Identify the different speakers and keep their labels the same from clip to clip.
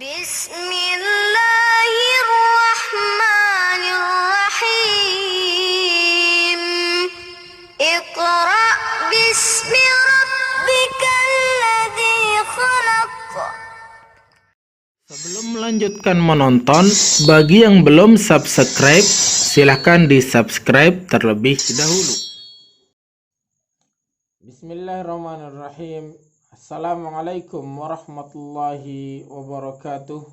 Speaker 1: Bismillahirrahmanirrahim. Iqra bismi rabbikal ladzi khalaq.
Speaker 2: Sebelum melanjutkan menonton, bagi yang belum subscribe, silahkan di subscribe terlebih dahulu. Bismillahirrahmanirrahim. Assalamualaikum warahmatullahi wabarakatuh.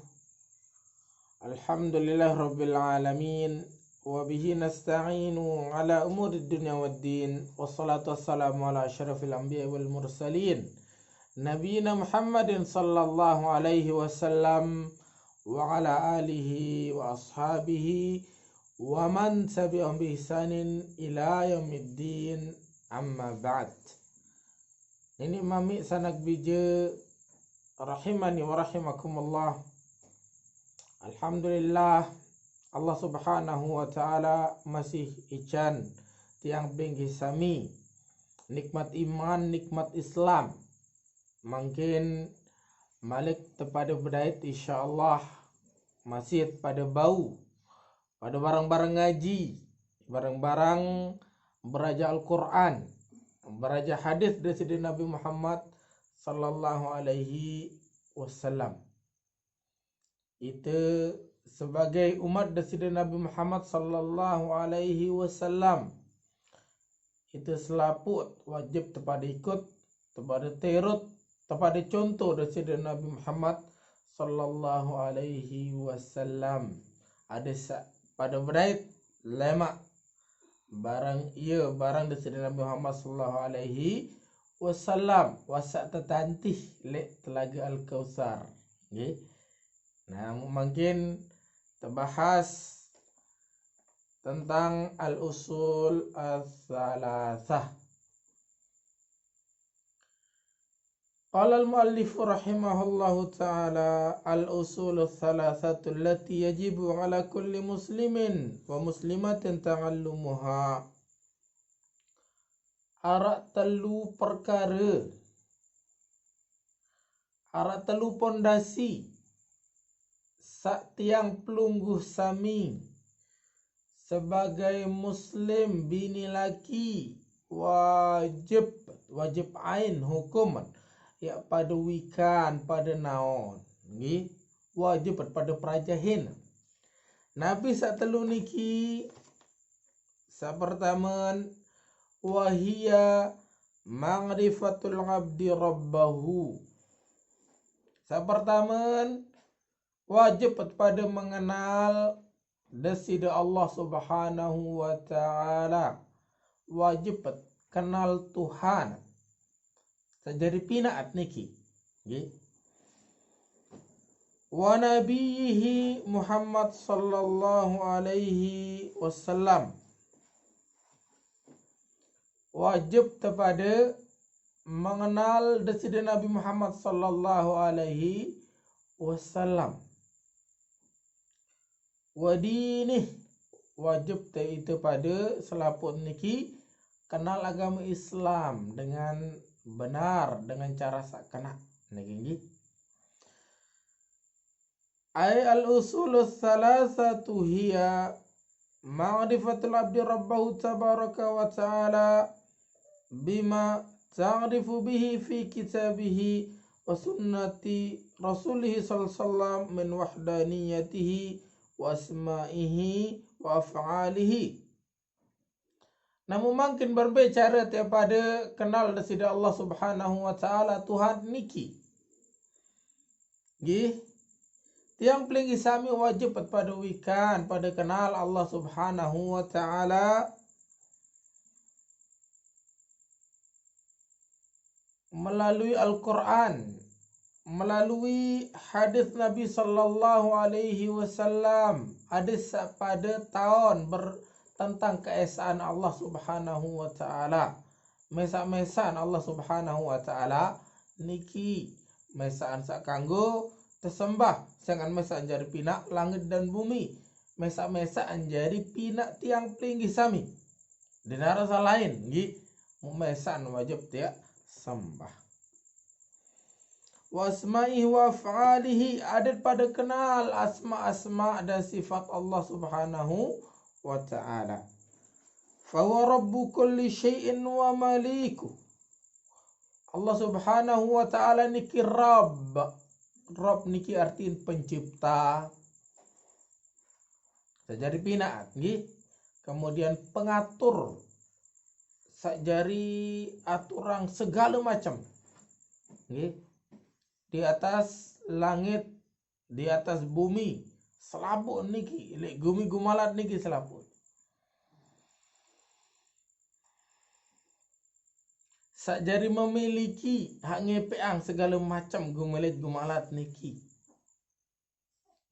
Speaker 2: Alhamdulillahirabbil alamin. Wa bihi nasta'inu ala umurid dunya waddin. Wassalatu wassalamu ala asyrafil anbiya'i wal mursalin. Nabiyina Muhammadin sallallahu alaihi wasallam wa ala alihi wa ashabihi wa man tabi'ahum bi ihsanin ila yaumiddin, amma ba'd. Ini mami sanak bija rahimani wa rahimakumullah. Alhamdulillah, Allah subhanahu wa ta'ala masih ican tiang bengki sami nikmat iman, nikmat Islam. Mungkin malik kepada berdait insyaallah masih pada bau, pada barang-barang ngaji, barang-barang beraja Al-Quran, beraja hadis dari Sayyidina Nabi Muhammad sallallahu alaihi wasallam. Itu sebagai umat dari Sayyidina Nabi Muhammad sallallahu alaihi wasallam, itu selaput wajib kepada ikut, kepada terut, kepada contoh dari Sayyidina Nabi Muhammad sallallahu alaihi wasallam. Ada pada berait lemak barang barang dari Sayyidina Nabi Muhammad sallallahu alaihi wasallam wasak tertantih lek telaga Al-Kautsar. Okay. Nah, mungkin terbahas tentang al-usul as-salasah. Qala al-muallif rahimahullahu ta'ala al-usul as-salasatu allati yajibu ala kulli muslimin wa muslimatin ta'allumuha. Arak telu perkara, arak telu pondasi sak tiang pelungguh sami sebagai muslim bini laki wajib ain hukuman ya pada wikan pada naon nggih wajib pada prajahin. Nabi sak telu niki sak pertama wahia ma'rifatul abdi rabbahu. Sak pertama wajib pada mengenal desida Allah subhanahu wa ta'ala. Wajib kenal Tuhan. Sejari pinaat niki. Wa nabiyihi Muhammad sallallahu alaihi wasallam. Wajib kepada mengenal desida Nabi Muhammad sallallahu alaihi wasallam. Wadinih wajib itu pada selaput niki kenal agama Islam dengan benar, dengan cara sakana niki. Ay al-usulus salasatu hiya ma'rifatul abdi rabbahu tabaraka wa ta'ala bima ta'rifu bihi fi kitabihi wa sunnati rasulihi sallallahu alaihi wasallam min wahdaniyatihi wa asma'ihi wa af'alihi. Namun makin berbicara daripada kenal desida Allah subhanahu wa ta'ala Tuhan niki. Tiang peling isami wajib pada wikan pada kenal Allah subhanahu wa ta'ala melalui Al-Quran, melalui hadis Nabi sallallahu alaihi wasallam, hadis pada tahun tentang keesaan Allah subhanahu wa ta'ala. Mesak-mesan Allah subhanahu wa ta'ala niki mesaan sak kanggo tersembah, sangan mesak jari pinak langit dan bumi, mesak-mesak anjari pinak tiang pelinggi sami. Di rasa lain mesan wajib tiak sembah. wa asma'ihi wa af'alihi, adat pada kenal asma dan sifat Allah Subhanahu wa ta'ala. Fa huwa rabbu kulli syai'in wa maliku. Allah Subhanahu wa ta'ala niki Rabb. Rabb niki artiin pencipta. Sajari pina nggih. Kemudian pengatur sajari aturan segala macam. Nggih. Di atas langit, di atas bumi, selaput niki, lek gumi gumalat niki selaput. Sakjari memiliki hak ngepeang segala macam gumelit gumalat niki.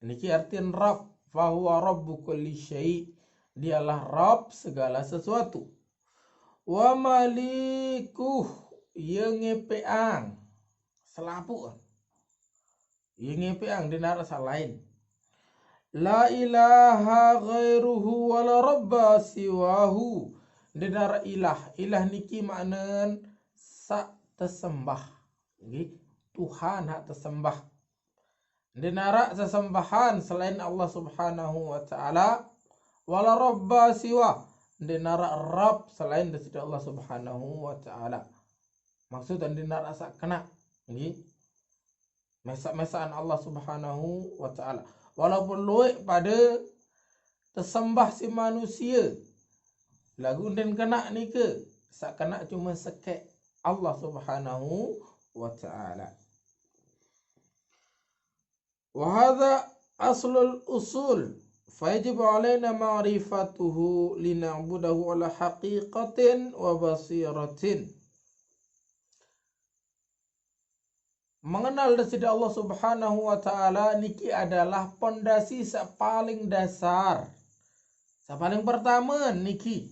Speaker 2: Niki artian Rabb, fahuwa rabbu kulli syai', dialah Rabb segala sesuatu. Wa malikuh, ia ngepeang selaput. Ia ngepeang dinar lain. La ilaha ghairuhu wa la rabba siwahu. Dinar ilah niki maknan sak tersembah, Tuhan hak tersembah. Dinara sesembahan selain Allah Subhanahu wa ta'ala. Wala rabba siwa, dinara Rabb selain daripada Allah Subhanahu wa ta'ala. Maksud dan dinara sak kena, mesak-mesaan Allah Subhanahu wa ta'ala. Walaupun luik pada tersembah si manusia, lagu dan kena ni ke sak kena cuma sekek Allah Subhanahu wa ta'ala. Wa hadha aslul usul, fayajib alaina ma'rifatuhu lina'budahu ala haqiqatin wa basiratin. Mengenal daripada Allah Subhanahu wa ta'ala niki adalah pondasi sak paling dasar. Sak paling pertama niki,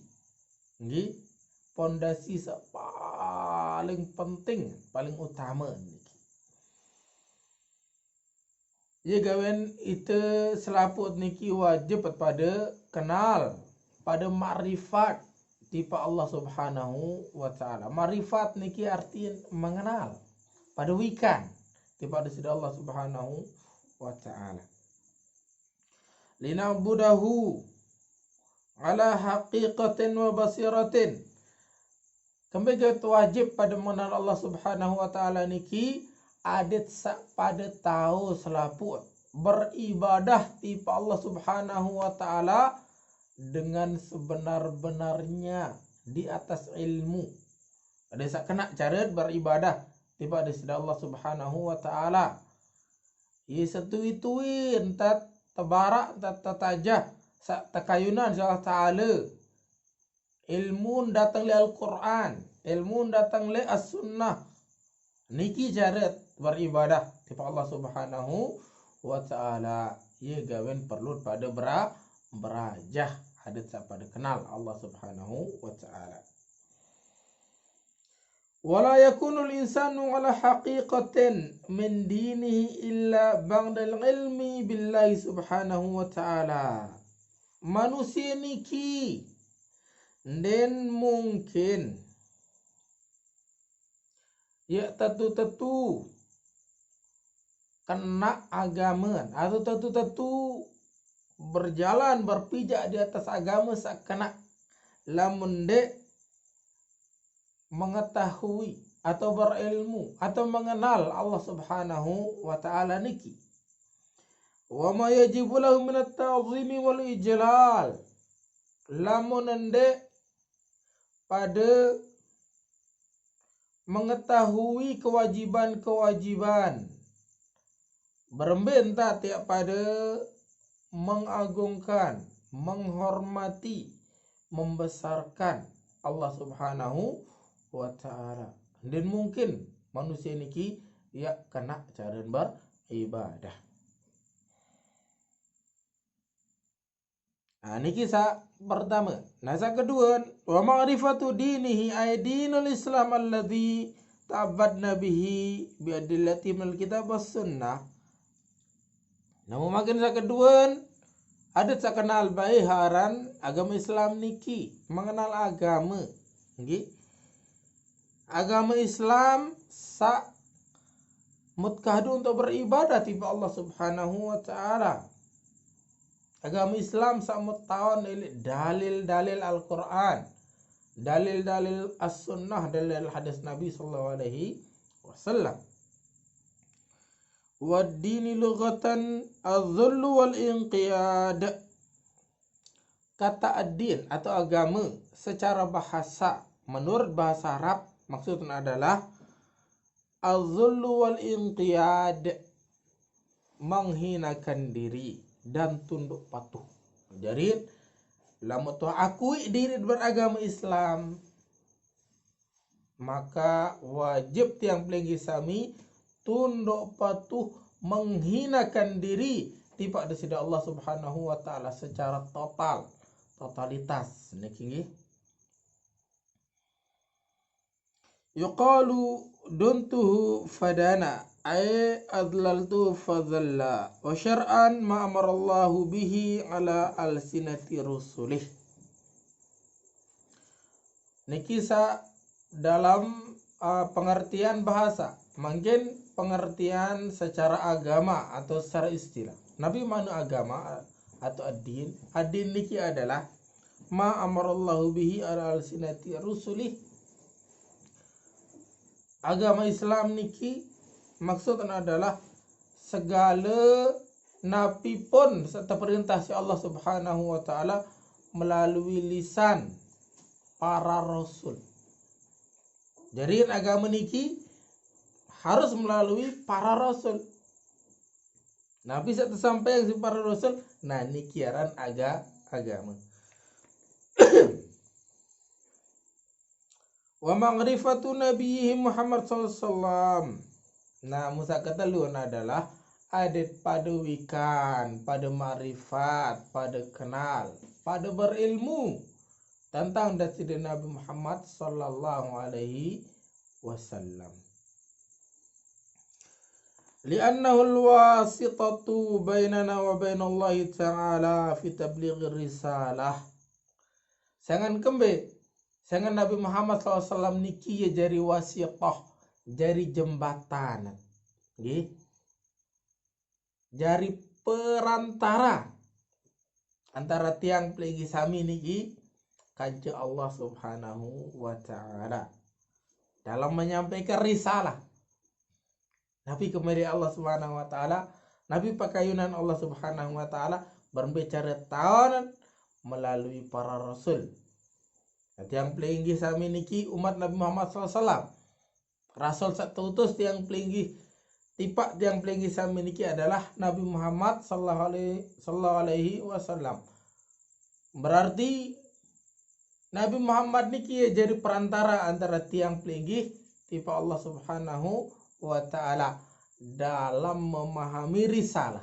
Speaker 2: pondasi sak paling penting, paling utama niki. Ya gawen itu selaput niki wajib pada kenal, pada makrifat tipa Allah Subhanahu wa ta'ala. Makrifat niki artinya mengenal, pada wikan tipa daripada Allah Subhanahu wa ta'ala. Lina'budahu ala haqiqatin wa basiratin. Kembali wajib pada mengenal Allah Subhanahu wa ta'ala niki adat sak pada tahu selaput beribadah tipa Allah Subhanahu wa ta'ala dengan sebenar-benarnya di atas ilmu. Ada sak kena cara beribadah tiba daripada Allah Subhanahu wa ta'ala. Ia setui-tuin tat tabarak tat tatajah sak takayunan Allah ta'ala. Ilmu datang li Al-Quran, ilmu datang li As-Sunnah. Niki cara beribadah tiba Allah Subhanahu wa ta'ala. Ia gawen perlu pada berajah adat sak pada kenal Allah Subhanahu wa ta'ala. Wala yakunul insanu ala haqiqatin min dinihi illa ba'dal ilmi billahi Subhanahu wa ta'ala. Manusia niki dan mungkin ya tentu kena agama atau tentu berjalan berpijak di atas agama sak kena lamun dek mengetahui atau berilmu atau mengenal Allah Subhanahu wa ta'ala niki. Wa ma yajibu lahu min at-ta'zimi wal ijlal. Lamun ndek pada mengetahui kewajiban-kewajiban, berembenta tiap pada mengagungkan, menghormati, membesarkan Allah Subhanahu wa ta'ala. Dan mungkin manusia niki ya kena cara beribadah. Niki sak pertama. Sak kedua, wa ma'rifatu dinihi ay dinul Islam alladhi ta'abbadna bihi bi adillati minal kitab was sunnah. Namun makin sak kedua, ada sak kenal baik haran agama Islam niki, mengenal agama. Nggih. Agama Islam sak mutkahdu untuk beribadah tiba Allah Subhanahu wa taala. Agama Islam samut tahun dalil-dalil Al-Qur'an, dalil-dalil As-Sunnah, dalil hadis Nabi sallallahu alaihi wasallam. Wad-dini lughatan az-zullu wal inqiyad. Kata ad-din atau agama secara bahasa menurut bahasa Arab maksudnya adalah az-zullu wal inqiyad, menghinakan diri dan tunduk patuh. Jadi lamun tu akui diri beragama Islam, maka wajib tiang pelinggi sami tunduk patuh menghinakan diri tiba di sisi Allah Subhanahu wa taala secara totalitas niki. Yuqalu duntuhu fadana ay adlaltu fadalla wa syar'an ma amarallahu bihi ala alsinati rusulih. Niki dalam pengertian bahasa, mungkin pengertian secara agama atau secara istilah. Nabi mana agama atau ad-din? Ad-din niki adalah ma amarallahu bihi ala alsinati rusulih. Agama Islam niki maksudnya adalah segala nabi pun serta perintah si Allah Subhanahu wa taala melalui lisan para rasul. Jadi agama niki harus melalui para rasul. Nabi satu sampai yang si para rasul, nah niki aran agama. Wa ma'rifatu nabiyhi Muhammad sallallahu alaihi wasallam. Nah, musa kataluan adalah adat pada wikan, pada ma'rifat, pada kenal, pada berilmu tentang dasi Nabi Muhammad sallallahu alaihi wasallam. Li'annahu al-wasitatu bainana wa bainallahi ta'ala fi tablighi risalah. Sangan kembe sangan Nabi Muhammad SAW niki ya jari wasitah, jari jembatan, jari perantara antara tiang peligi sami niki kanjeng Allah Subhanahu wa taala dalam menyampaikan risalah. Nabi kemari Allah Subhanahu wa taala, Nabi pakayunan Allah Subhanahu wa taala berbicara tahun melalui para rasul. Tiang pelinggi sami niki umat Nabi Muhammad SAW. Rasul satu utus tiang pelinggi tipak tiang pelinggi sami niki adalah Nabi Muhammad sallallahu alaihi wasallam. Berarti Nabi Muhammad niki jadi perantara antara tiang pelinggi tipak Allah Subhanahu wa taala dalam memahami risalah.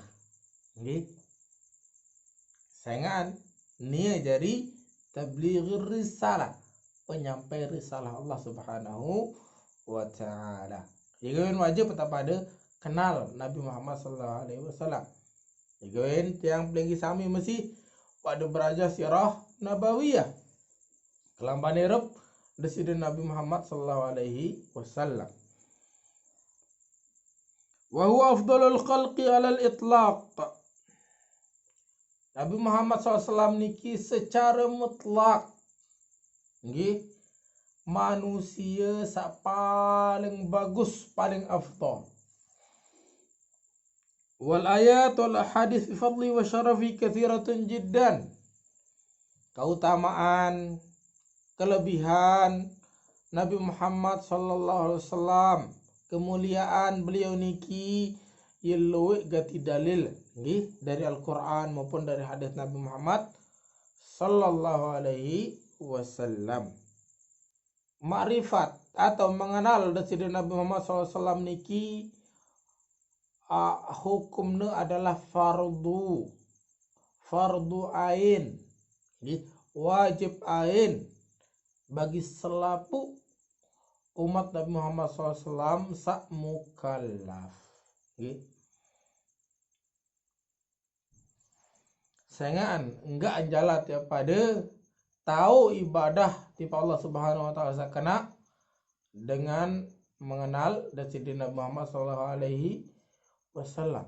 Speaker 2: Nggih. Sayangan nia jadi tablighir risalah, penyampai risalah Allah Subhanahu wa taala. Jadi wajib pada kenal Nabi Muhammad sallallahu alaihi wasallam. Jadi tiang pelinggi sami mesti pada beraja sirah nabawiyah. Kelamban Arab dasi Nabi Muhammad sallallahu alaihi wasallam. Wa huwa afdalul khalqi 'alal itlaq. Nabi Muhammad SAW niki secara mutlak manusia sak paling bagus, paling afdal. Wal ayat wal hadis fi fadli wa syarafi katsiratun jiddan. Keutamaan, kelebihan Nabi Muhammad SAW, kemuliaan beliau niki yellow gati dalil dari Al-Quran maupun dari hadis Nabi Muhammad sallallahu alaihi wasallam. Ma'rifat atau mengenal dari Nabi Muhammad SAW niki hukumnya adalah fardu ain, wajib ain bagi selaku umat Nabi Muhammad SAW sak mukallaf. Sangan enggak anjalat ya pada tahu ibadah tipe Allah Subhanahu wa taala kena dengan mengenal dan Sayyidina Muhammad sallallahu alaihi wasallam.